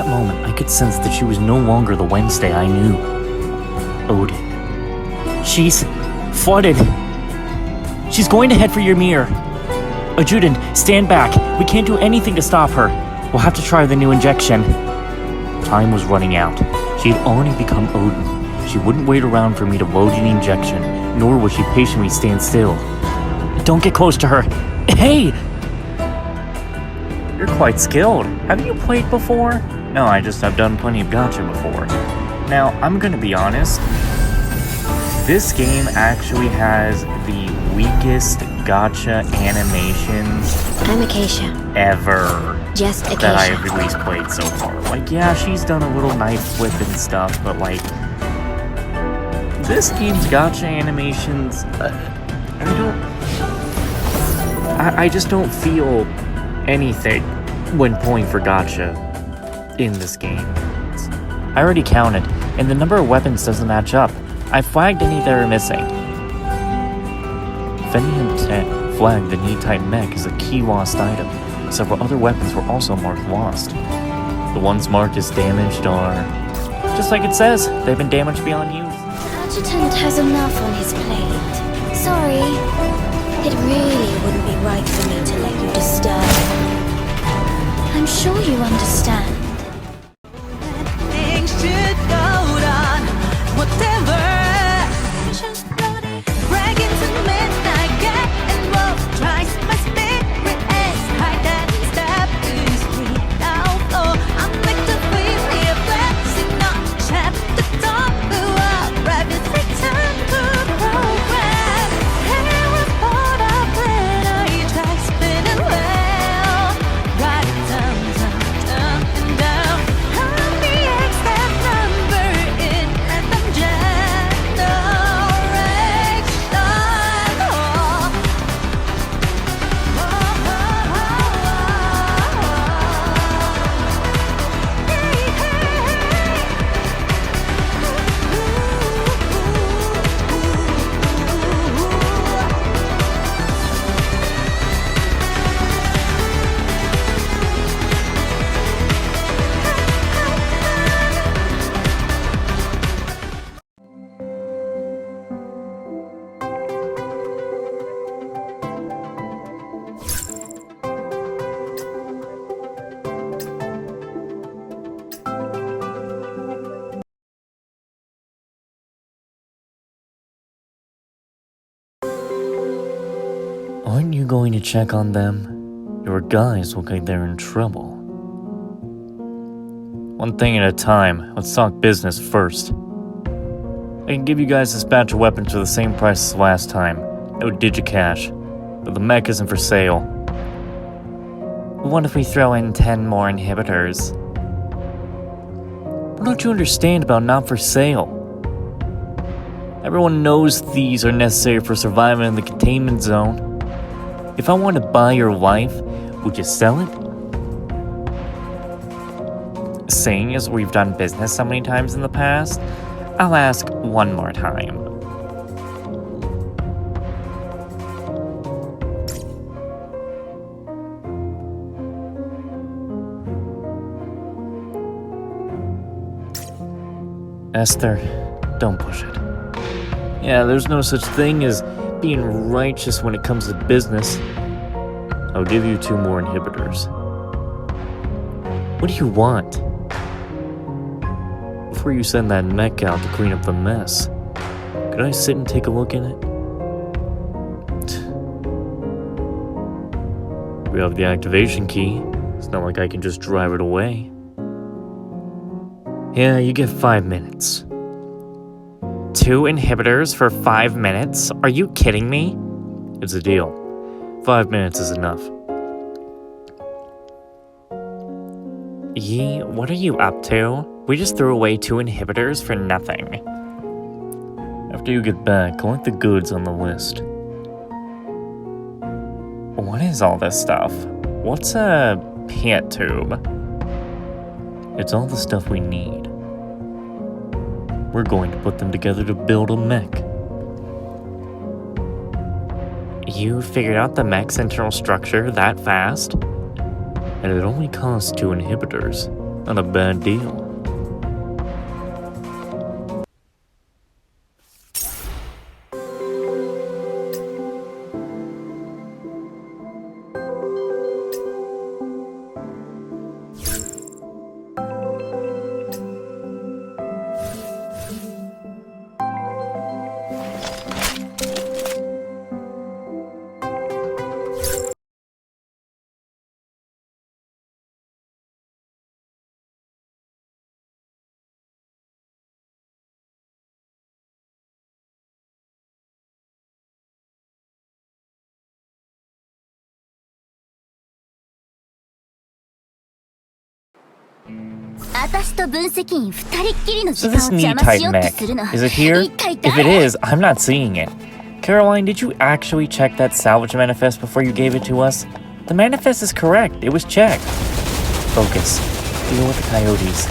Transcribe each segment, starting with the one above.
that moment, I could sense that she was no longer the Wednesday I knew. Odin. She's flooded. She's going to head for Ymir. Ajuden, stand back. We can't do anything to stop her. We'll have to try the new injection. Time was running out. She had already become Odin. She wouldn't wait around for me to load an injection, nor would she patiently stand still. Don't get close to her. Hey! You're quite skilled. Have you played before? No, I've done plenty of gacha before. Now, I'm gonna be honest. This game actually has the weakest gacha animations ever Just that I've at least played so far. Like, yeah, she's done a little knife flip and stuff, but like, this game's gacha animations, I just don't feel anything when pulling for gacha in this game. I already counted, and the number of weapons doesn't match up. I flagged any that are missing. Fenny had flagged the knee-type mech as a key lost item. Several other weapons were also marked lost. The ones marked as damaged are, just like it says, they've been damaged beyond use. Adjutant has enough on his plate. Sorry. It really wouldn't be right for me to let you disturb him. I'm sure you understand. Things should go on, whatever. Break into midnight, get involved, tries my spirit as hide and step is free now. Oh, I'm like the weekly blessing, not chapter top. Rabbit return to program. Here is what I plan. I try spinning well. Write it down, down, down. I'm the exact number in random generation. Aren't you going to check on them? Your guys look like they're in trouble. One thing at a time, let's talk business first. I can give you guys this batch of weapons for the same price as last time. No digicash. But the mech isn't for sale. What if we throw in 10 more inhibitors? What don't you understand about not for sale? Everyone knows these are necessary for survival in the containment zone. If I want to buy your life, would you sell it? Seeing as we've done business so many times in the past, I'll ask one more time. Esther, don't push it. Yeah, there's no such thing as being righteous when it comes to business. I'll give you 2 more inhibitors. What do you want? Before you send that mech out to clean up the mess, could I sit and take a look in it? We have the activation key. It's not like I can just drive it away. Yeah, you get 5 minutes. 2 inhibitors for 5 minutes? Are you kidding me? It's a deal. 5 minutes is enough. Yi, what are you up to? We just threw away 2 inhibitors for nothing. After you get back, collect the goods on the list. What is all this stuff? What's a pant tube? It's all the stuff we need. We're going to put them together to build a mech. You figured out the mech's internal structure that fast? And it only costs 2 inhibitors. Not a bad deal. So this knee-tight mech, is it here? If it is, I'm not seeing it. Caroline, did you actually check that salvage manifest before you gave it to us? The manifest is correct. It was checked. Focus. Deal with the coyotes.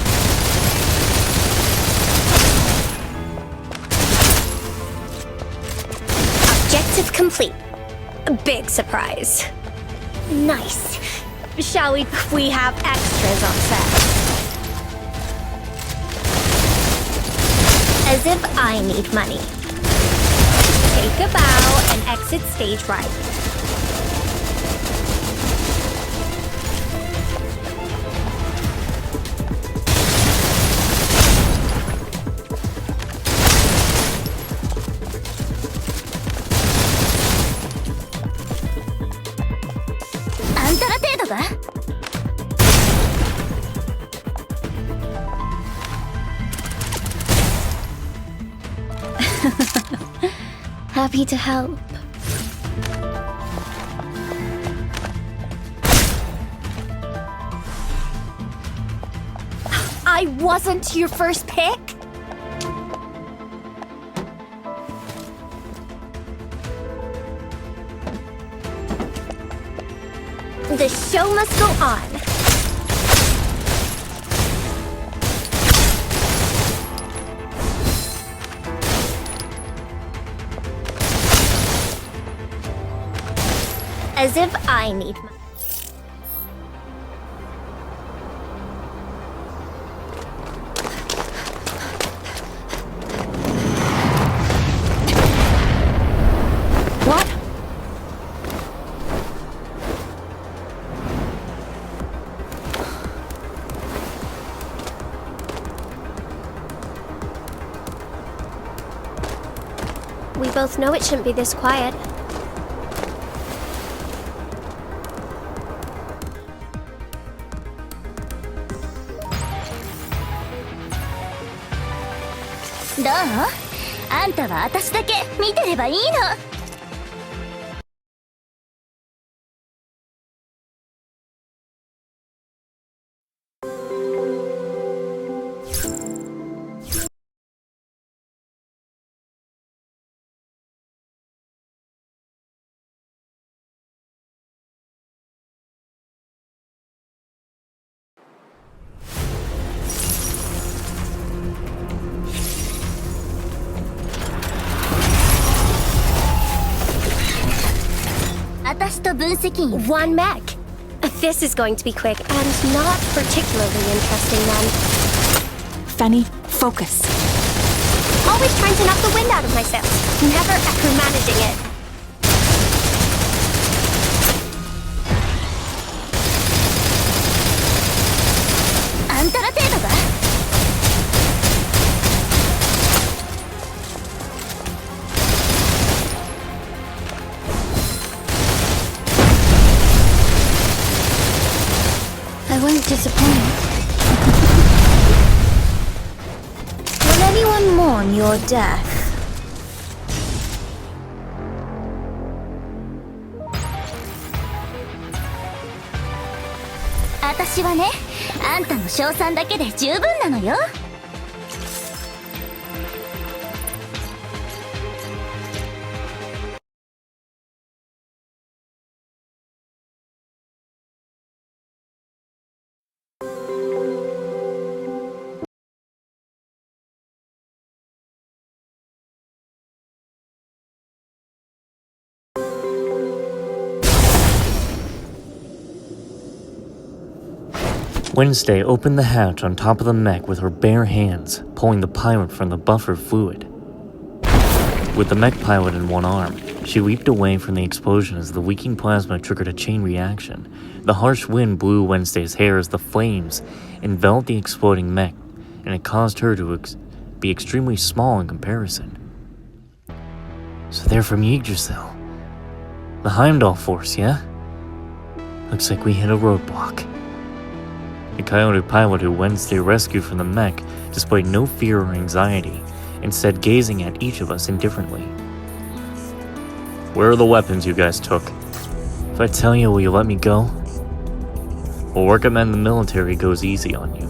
Objective complete. Big surprise. Nice. Shall we have extras on set? As if I need money. Take a bow and exit stage right. Happy to help. I wasn't your first pick? The show must go on. As if I need money. What? We both know it shouldn't be this quiet.どう？あんたは私だけ見てればいいの。私と分析員 One mech. This is going to be quick and not particularly interesting then. Fanny, focus. Always trying to knock the wind out of my sails. Never ever managing it. I won't disappoint. Will anyone mourn your death? "私はね、あんたの称賛だけで十分なのよ." Wednesday opened the hatch on top of the mech with her bare hands, pulling the pilot from the buffer fluid. With the mech pilot in one arm, she leaped away from the explosion as the leaking plasma triggered a chain reaction. The harsh wind blew Wednesday's hair as the flames enveloped the exploding mech, and it caused her to be extremely small in comparison. So they're from Yggdrasil. The Heimdall force, yeah? Looks like we hit a roadblock. The Coyote pilot who Wednesday rescued from the mech displayed no fear or anxiety, instead gazing at each of us indifferently. Where are the weapons you guys took? If I tell you, will you let me go? We'll recommend the military goes easy on you.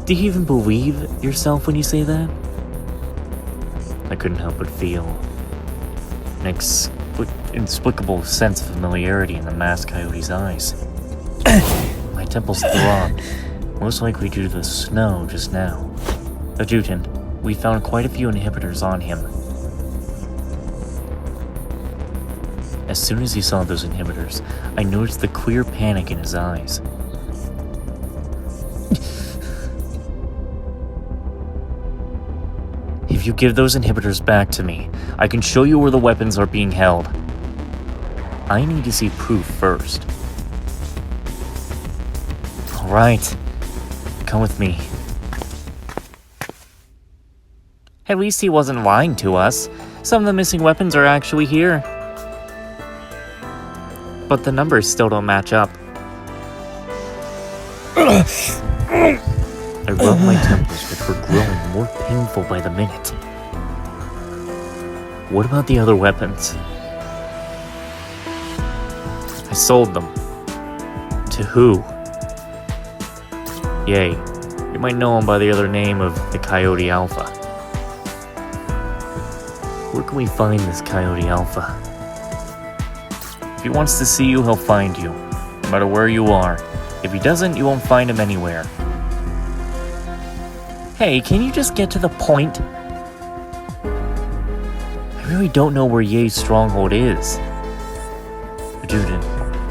Do you even believe yourself when you say that? I couldn't help but feel an inexplicable sense of familiarity in the masked coyote's eyes. My temples throbbed, most likely due to the snow just now. Adjutant, we found quite a few inhibitors on him. As soon as he saw those inhibitors, I noticed the clear panic in his eyes. If you give those inhibitors back to me, I can show you where the weapons are being held. I need to see proof first. Alright, come with me. At least he wasn't lying to us. Some of the missing weapons are actually here. But the numbers still don't match up. I rubbed my temples, which were growing more painful by the minute. What about the other weapons? I sold them. To who? Yay, you might know him by the other name of the Coyote Alpha. Where can we find this Coyote Alpha? If he wants to see you, he'll find you, no matter where you are. If he doesn't, you won't find him anywhere. Hey, can you just get to the point? I really don't know where Ye's stronghold is. Adjutant,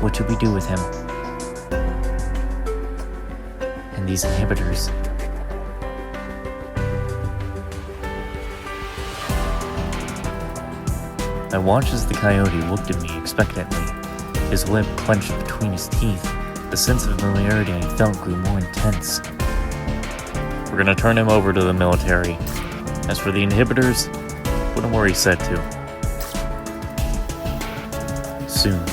what should we do with him? And these inhibitors. I watched as the coyote looked at me expectantly, his lip clenched between his teeth. The sense of familiarity I felt grew more intense. We're gonna turn him over to the military. As for the inhibitors, wouldn't worry, said to. Soon,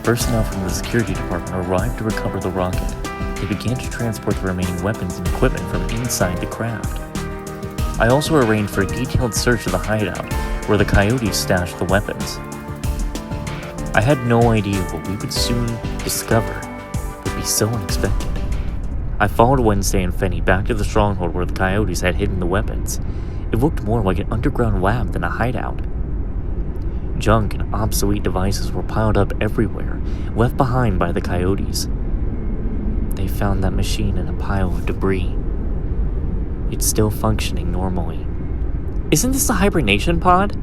personnel from the security department arrived to recover the rocket. They began to transport the remaining weapons and equipment from inside the craft. I also arranged for a detailed search of the hideout, where the coyotes stashed the weapons. I had no idea what we would soon discover would be so unexpected. I followed Wednesday and Fenny back to the stronghold where the coyotes had hidden the weapons. It looked more like an underground lab than a hideout. Junk and obsolete devices were piled up everywhere, left behind by the coyotes. They found that machine in a pile of debris. It's still functioning normally. Isn't this a hibernation pod?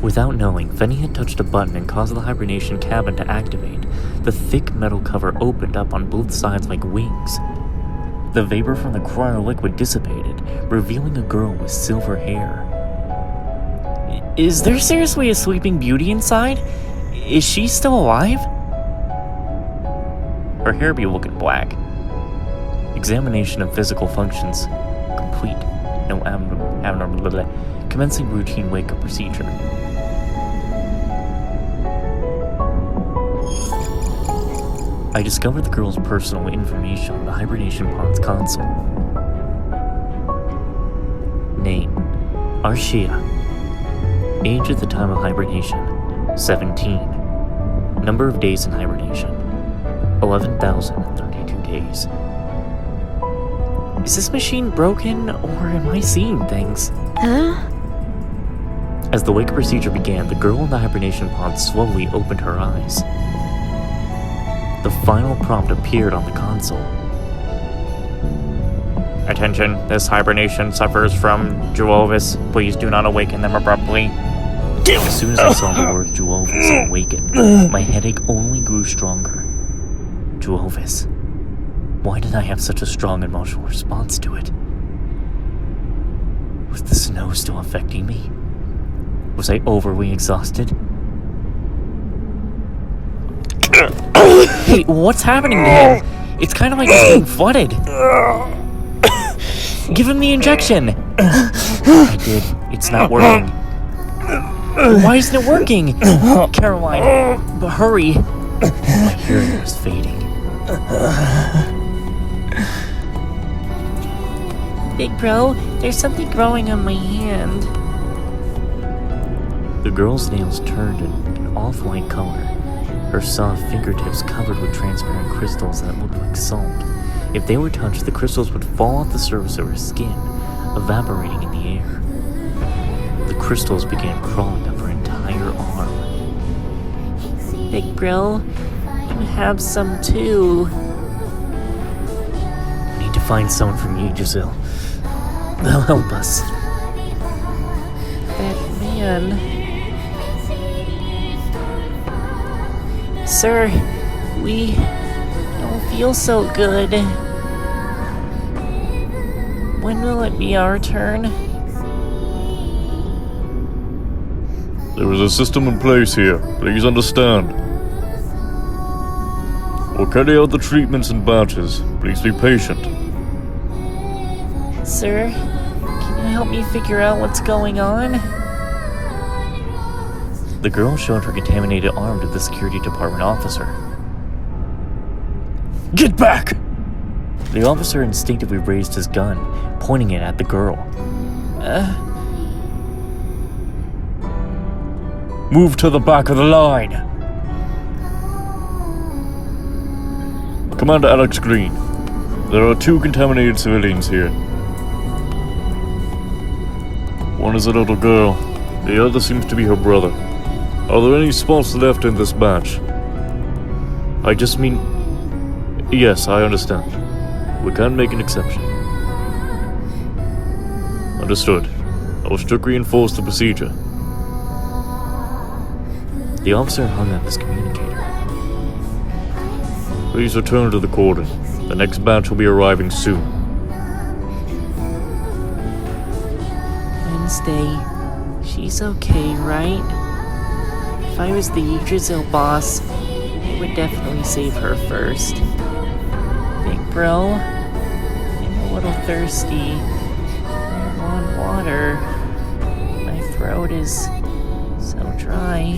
Without knowing, Fenny had touched a button and caused the hibernation cabin to activate. The thick metal cover opened up on both sides like wings. The vapor from the cryo liquid dissipated, revealing a girl with silver hair. Is there seriously a sleeping beauty inside? Is she still alive? Her hair be looking black. Examination of physical functions complete. No abnormal. Commencing routine wake-up procedure. I discovered the girl's personal information on the hibernation pod's console. Name: Arshia. Age at the time of hibernation: 17. Number of days in hibernation: 11,032 days. Is this machine broken, or am I seeing things? Huh? As the wake procedure began, the girl in the hibernation pod slowly opened her eyes. The final prompt appeared on the console. Attention, this hibernation suffers from Juovis. Please do not awaken them abruptly. As soon as I saw the word Juovis awaken, my headache only grew stronger. Juovis. Why did I have such a strong emotional response to it? Was the snow still affecting me? Was I overly exhausted? Hey, what's happening to him? It's kind of like he's being flooded. Give him the injection. I did. It's not working. Why isn't it working? Caroline, but hurry. My hearing was fading. Big bro, there's something growing on my hand. The girl's nails turned an off-white color, her soft fingertips covered with transparent crystals that looked like salt. If they were touched, the crystals would fall off the surface of her skin, evaporating in the air. The crystals began crawling up her entire arm. Big bro, you have some too. I need to find someone from you, Giselle. They'll help us. That man. Sir, we don't feel so good. When will it be our turn? There is a system in place here. Please understand. We'll carry out the treatments in batches. Please be patient. Sir, can you help me figure out what's going on? The girl showed her contaminated arm to the security department officer. Get back! The officer instinctively raised his gun, pointing it at the girl. Move to the back of the line. Commander Alex Green, there are 2 contaminated civilians here. One is a little girl. The other seems to be her brother. Are there any spots left in this batch? I just mean... Yes, I understand. We can make an exception. Understood. I will strictly enforce the procedure. The officer hung up his communicator. Please return to the cordon. The next batch will be arriving soon. Wednesday, she's okay, right? If I was the Yggdrasil boss, I would definitely save her first. Big bro, I'm a little thirsty. I want water. My throat is so dry.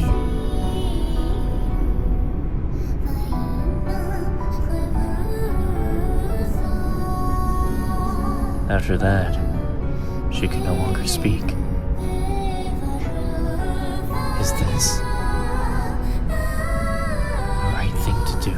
After that, she could no longer speak. Is this the right thing to do?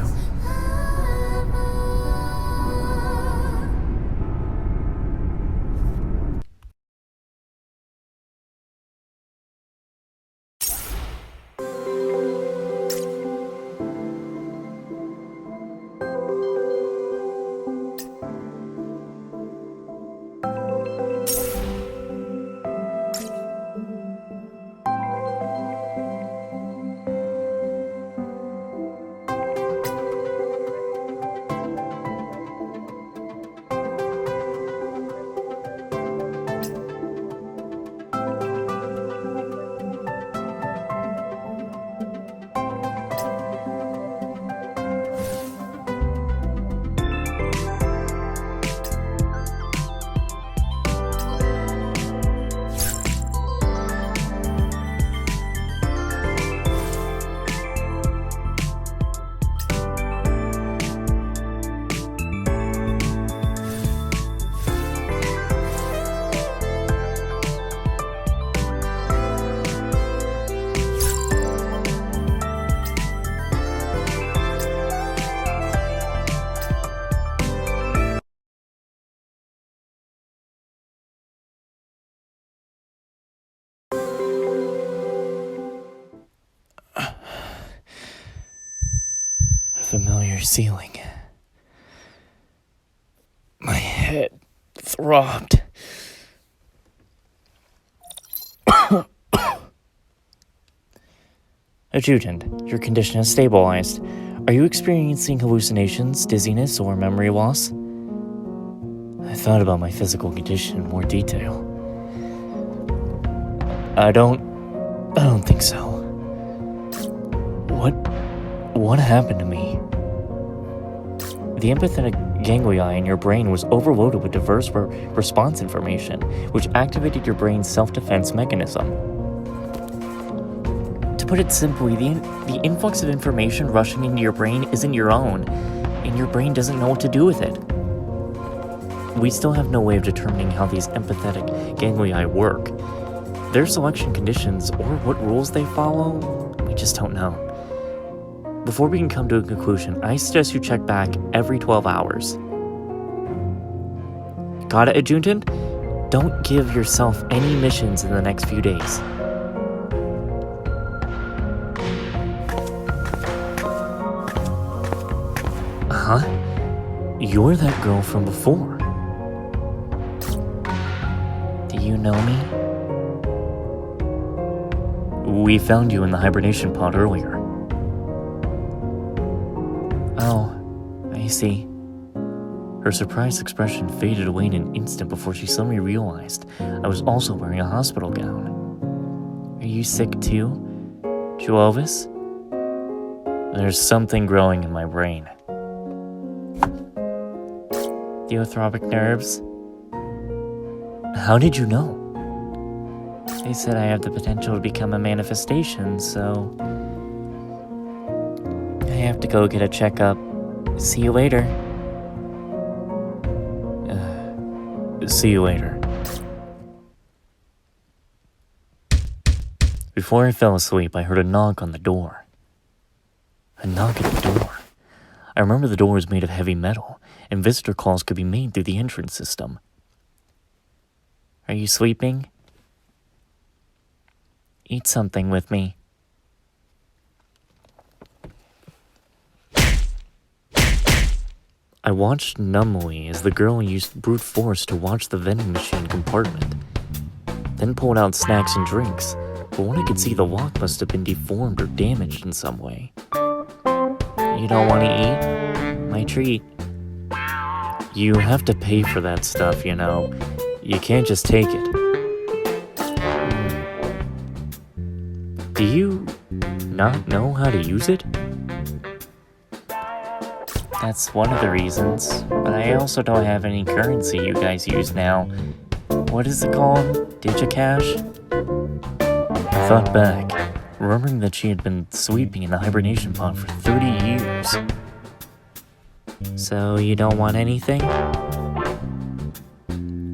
Familiar ceiling. My head throbbed. Adjutant, your condition has stabilized. Are you experiencing hallucinations, dizziness, or memory loss? I thought about my physical condition in more detail. I don't think so. What happened to me? The empathetic ganglia in your brain was overloaded with diverse response information, which activated your brain's self-defense mechanism. To put it simply, the influx of information rushing into your brain isn't your own, and your brain doesn't know what to do with it. We still have no way of determining how these empathetic ganglia work. Their selection conditions, or what rules they follow, we just don't know. Before we can come to a conclusion, I suggest you check back every 12 hours. Got it, Adjutant? Don't give yourself any missions in the next few days. Huh? You're that girl from before. Do you know me? We found you in the hibernation pod earlier. Oh, I see. Her surprised expression faded away in an instant before she suddenly realized I was also wearing a hospital gown. Are you sick too, Jovis? There's something growing in my brain. Theotropic nerves? How did you know? They said I have the potential to become a manifestation, so I have to go get a checkup. See you later. See you later. Before I fell asleep, I heard a knock on the door. A knock at the door. I remember the door was made of heavy metal, and visitor calls could be made through the entrance system. Are you sleeping? Eat something with me. I watched numbly as the girl used brute force to watch the vending machine compartment, then pulled out snacks and drinks, but when I could see the lock must have been deformed or damaged in some way. You don't want to eat? My treat. You have to pay for that stuff, you know. You can't just take it. Do you not know how to use it? That's one of the reasons, but I also don't have any currency you guys use now. What is it called? Digicash? I thought back, remembering that she had been sleeping in the hibernation pod for 30 years. So you don't want anything?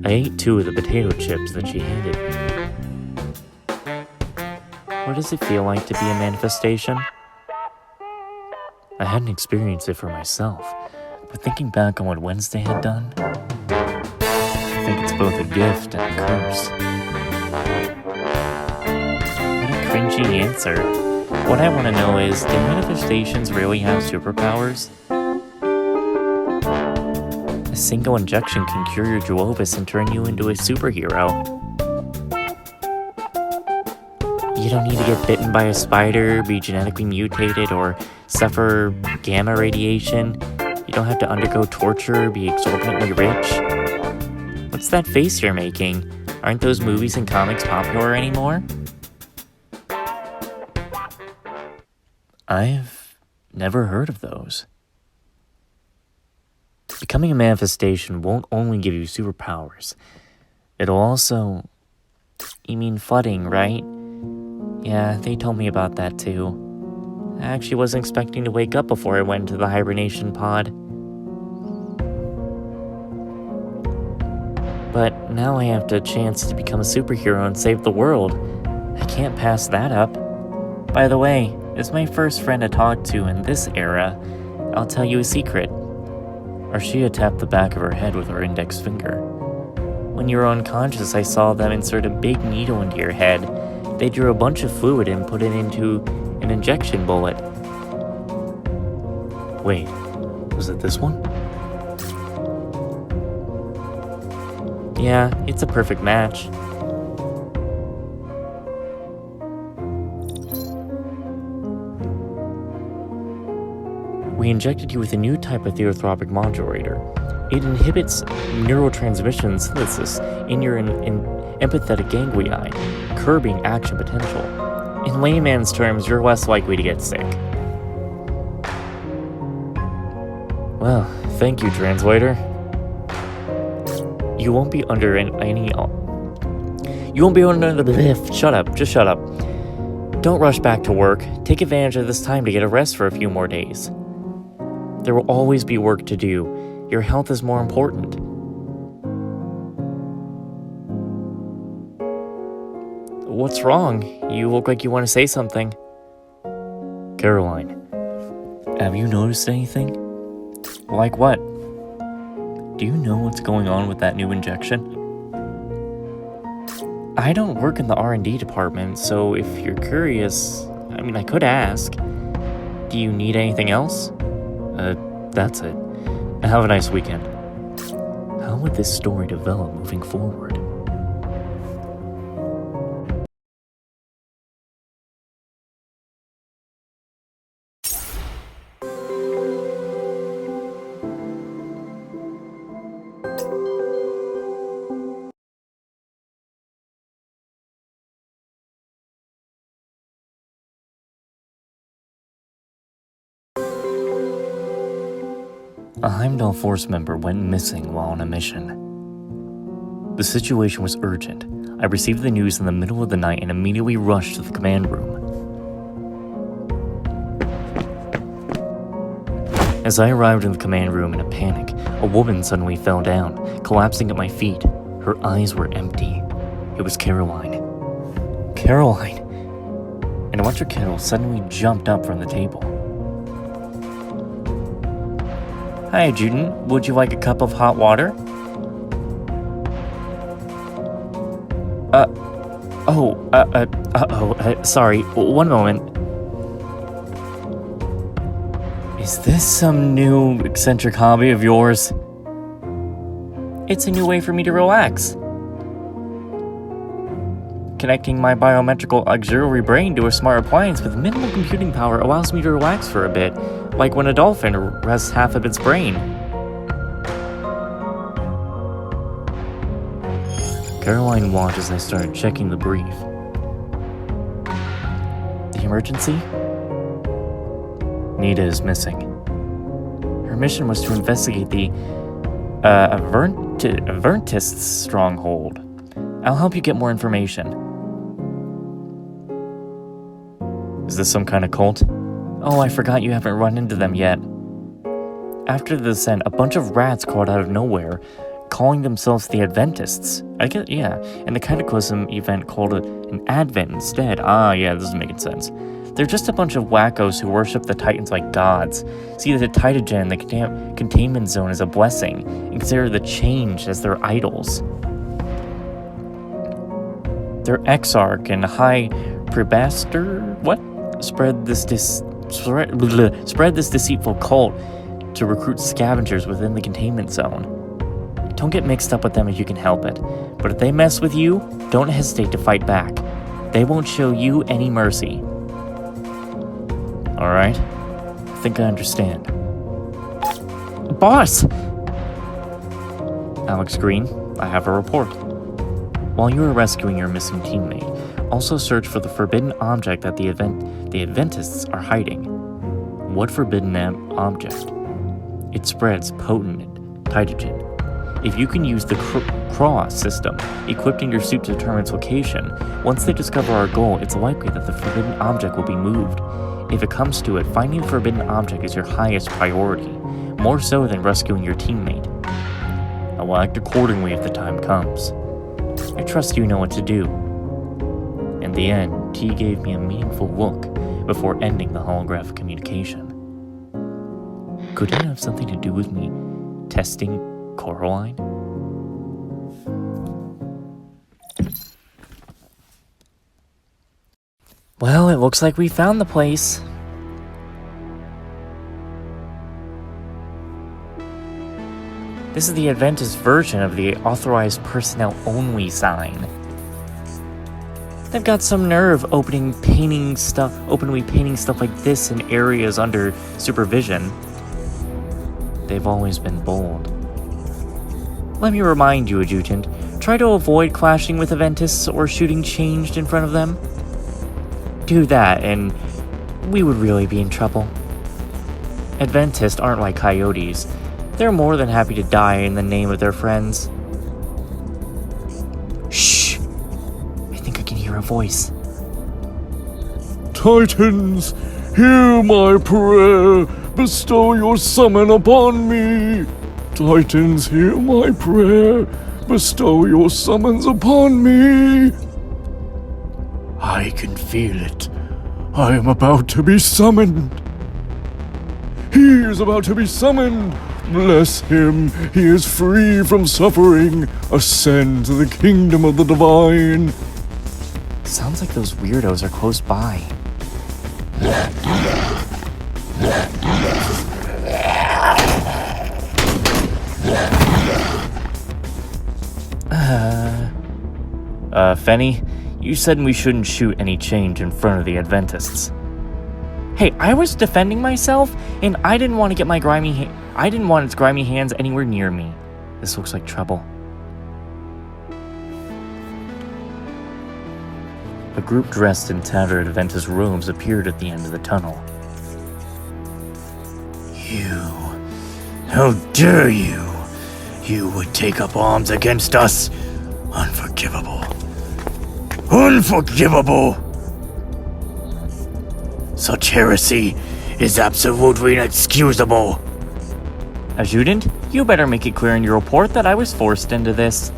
I ate 2 of the potato chips that she handed me. What does it feel like to be a manifestation? I hadn't experienced it for myself, but thinking back on what Wednesday had done, I think it's both a gift and a curse. What a cringy answer. What I want to know is, do manifestations really have superpowers? A single injection can cure your Jovis and turn you into a superhero. You don't need to get bitten by a spider, be genetically mutated, or suffer gamma radiation. You don't have to undergo torture or be exorbitantly rich. What's that face you're making? Aren't those movies and comics popular anymore? I've never heard of those. Becoming a manifestation won't only give you superpowers. It'll also... You mean flooding, right? Yeah, they told me about that too. I actually wasn't expecting to wake up before I went into the hibernation pod. But now I have the chance to become a superhero and save the world. I can't pass that up. By the way, as my first friend to talk to in this era, I'll tell you a secret. Arshia tapped the back of her head with her index finger. When you were unconscious, I saw them insert a big needle into your head. They drew a bunch of fluid and put it into an injection bullet. Wait, was it this one? Yeah, it's a perfect match. We injected you with a new type of theotropic modulator. It inhibits neurotransmission synthesis in your empathetic ganglia, curbing action potential. In layman's terms, you're less likely to get sick. Well, thank you, translator. You won't be under any... You won't be under the... Shut up, just shut up. Don't rush back to work. Take advantage of this time to get a rest for a few more days. There will always be work to do. Your health is more important. What's wrong? You look like you want to say something. Caroline, have you noticed anything? Like what? Do you know what's going on with that new injection? I don't work in the R&D department, so if you're curious, I could ask. Do you need anything else? That's it. Have a nice weekend. How would this story develop moving forward? A Heimdall force member went missing while on a mission. The situation was urgent. I received the news in the middle of the night and immediately rushed to the command room. As I arrived in the command room in a panic, a woman suddenly fell down, collapsing at my feet. Her eyes were empty. It was Caroline. Caroline! An electric kettle suddenly jumped up from the table. Hi, Adjutant. Would you like a cup of hot water? Sorry. One moment. Is this some new eccentric hobby of yours? It's a new way for me to relax. Connecting my biometrical auxiliary brain to a smart appliance with minimal computing power allows me to relax for a bit, like when a dolphin rests half of its brain. Caroline watched as I started checking the brief. The emergency? Nita is missing. Her mission was to investigate the Averntists stronghold. I'll help you get more information. Is this some kind of cult? Oh, I forgot you haven't run into them yet. After the descent, a bunch of rats crawled out of nowhere, calling themselves the Adventists. And the Cataclysm event called it an Advent instead. This is making sense. They're just a bunch of wackos who worship the Titans like gods, see the Titagen, the containment zone, as a blessing, and consider the change as their idols. Their Exarch and High Prebaster, spread this deceitful cult to recruit scavengers within the containment zone. Don't get mixed up with them if you can help it, but if they mess with you, don't hesitate to fight back. They won't show you any mercy. Alright? I think I understand. Boss! Alex Green, I have a report. While you are rescuing your missing teammate, also search for the forbidden object that the Adventists are hiding. What forbidden object? It spreads potent Titagen. If you can use the cross system equipped in your suit to determine its location, once they discover our goal, it's likely that the forbidden object will be moved. If it comes to it, finding the forbidden object is your highest priority, more so than rescuing your teammate. I will act accordingly if the time comes. I trust you know what to do. In the end, T gave me a meaningful look before ending the holographic communication. Could it have something to do with me testing Coraline? Well, it looks like we found the place. This is the Adventist version of the authorized personnel only sign. They've got some nerve openly painting stuff like this in areas under supervision. they've always been bold. Let me remind you, Adjutant, try to avoid clashing with Adventists or shooting changed in front of them. Do that, and we would really be in trouble. Adventists aren't like coyotes. They're more than happy to die in the name of their friends. Shh! I think I can hear a voice. Titans, hear my prayer. Bestow your summon upon me. Titans, hear my prayer. Bestow your summons upon me. I can feel it. I am about to be summoned. He is about to be summoned. Bless him. He is free from suffering. Ascend to the kingdom of the divine. Sounds like those weirdos are close by. Fenny, you said we shouldn't shoot any change in front of the Adventists. Hey, I was defending myself, and I didn't want its grimy hands anywhere near me. This looks like trouble. A group dressed in tattered Adventist robes appeared at the end of the tunnel. You... How dare you? You would take up arms against us? Unforgivable. Unforgivable! Such heresy is absolutely inexcusable. Adjutant, you better make it clear in your report that I was forced into this.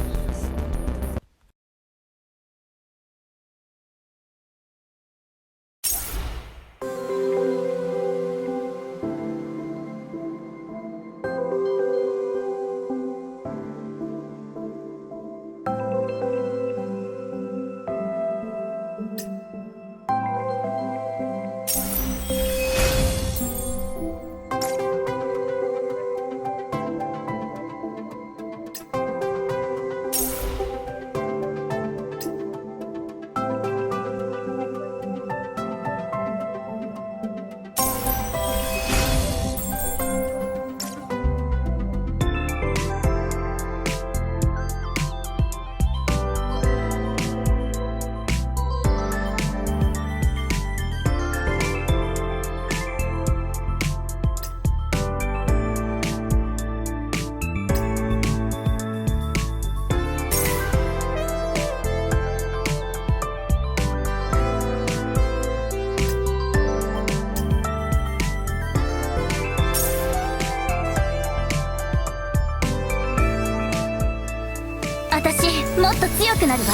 私もっと強くなるわ。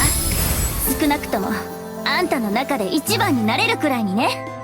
少なくともあんたの中で一番になれるくらいにね。